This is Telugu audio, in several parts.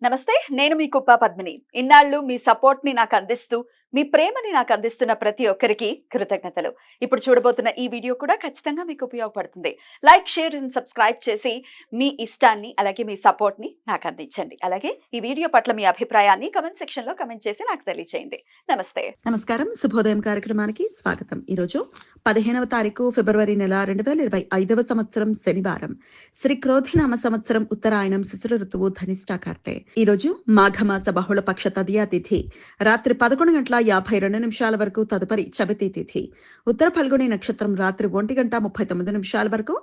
నమస్తే. నేను మీ కుప్ప పద్మిని. ఇన్నాళ్ళు మీ సపోర్ట్‌ని నాకందిస్తూ, మీ ప్రేమని నాకందిస్తున్న ప్రతి ఒక్కరికి కృతజ్ఞతలు. ఇప్పుడు చూడబోతున్న ఈ వీడియో కూడా ఖచ్చితంగా మీకు ఉపయోగపడుతుంది. లైక్, షేర్ అండ్ సబ్స్క్రైబ్ చేసి మీ ఇష్టాన్ని, అలాగే మీ సపోర్ట్‌ని నాకందించండి. అలాగే ఈ వీడియో పట్ల మీ అభిప్రాయాన్ని కామెంట్ సెక్షన్‌లో కామెంట్ చేసి నాకు తెలియజేయండి. నమస్తే. నమస్కారం. శుభోదయం కార్యక్రమానికి స్వాగతం. ఈరోజు 15వ తారీఖు ఫిబ్రవరి నెల 2025వ సంవత్సరం శనివారం. శ్రీ క్రోధినామ సంవత్సరం ఉత్తరాయణం శిశిర ఋతువు ధనిష్ట కార్తె. ఈరోజు మాఘమాస బహుళ పక్ష తదియా తిథి రాత్రి 11:52 వరకు, తదుపరి చవితి తిథి. ఉత్తర ఫల్గుని నక్షత్రం రాత్రి 1:39 వరకు,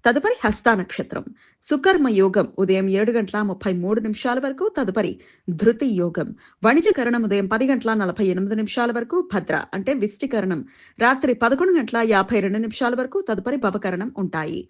తదుపరి హస్త నక్షత్రం. సుకర్మ యోగం ఉదయం 7:33 వరకు, తదుపరి ధృతి యోగం. వణిజకరణం ఉదయం 10:48 వరకు, భద్ర అంటే విష్టికరణం రాత్రి 11:52 వరకు, తదుపరి భవకరణం ఉంటాయి.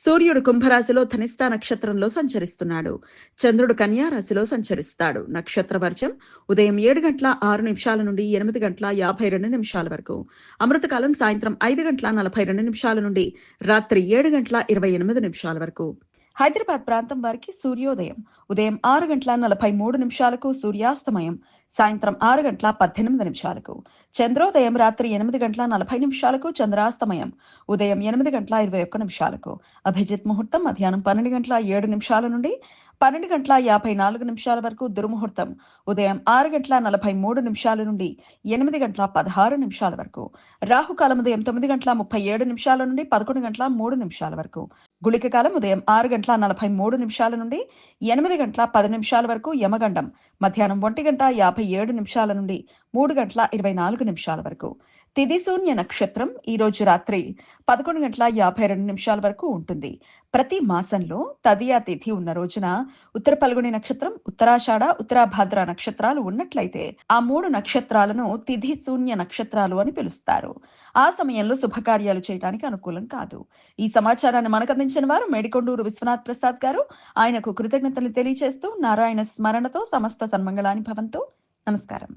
సూర్యుడు కుంభరాశిలో ధనిష్ట నక్షత్రంలో సంచరిస్తున్నాడు. చంద్రుడు కన్యా రాశిలో సంచరిస్తాడు. నక్షత్ర వర్జం ఉదయం 7:06 నుండి 8:52 వరకు. అమృతకాలం సాయంత్రం 5:42 నుండి రాత్రి 7:28 వరకు. హైదరాబాద్ ప్రాంతం వారికి సూర్యోదయం ఉదయం 6:43 సూర్యాస్తమయం సాయంత్రం 6:18 చంద్రోదయం రాత్రి 8:40 చంద్రాస్తమయం ఉదయం 8:21 అభిజిత్ ముహూర్తం మధ్యాహ్నం 12:07 నుండి 12:54 వరకు. దుర్ముహూర్తం ఉదయం 6:43 నుండి 8:16 వరకు. రాహుకాలం ఉదయం 9:37 నుండి 11:03 వరకు. గుళిక కాలం ఉదయం 6:43 నుండి 8:10 వరకు. యమగండం మధ్యాహ్నం 1:57 నుండి 3:24 వరకు. తిథి శూన్య నక్షత్రం ఈ రోజు రాత్రి 11:52 వరకు ఉంటుంది. ప్రతి మాసంలో తదియా తిథి ఉన్న రోజున ఉత్తర పల్గుని నక్షత్రం, ఉత్తరాషాఢ, ఉత్తరాభాద్ర నక్షత్రాలు ఉన్నట్లయితే ఆ 3 నక్షత్రాలను తిథి శూన్య నక్షత్రాలు అని పిలుస్తారు. ఆ సమయంలో శుభకార్యాలు చేయడానికి అనుకూలం కాదు. ఈ సమాచారాన్ని మనకు అందించిన వారు మేడికొండూరు విశ్వనాథ్ ప్రసాద్ గారు. ఆయనకు కృతజ్ఞతలు తెలియజేస్తూ నారాయణ స్మరణతో సమస్త సన్మంగళాని భవంతు. నమస్కారం.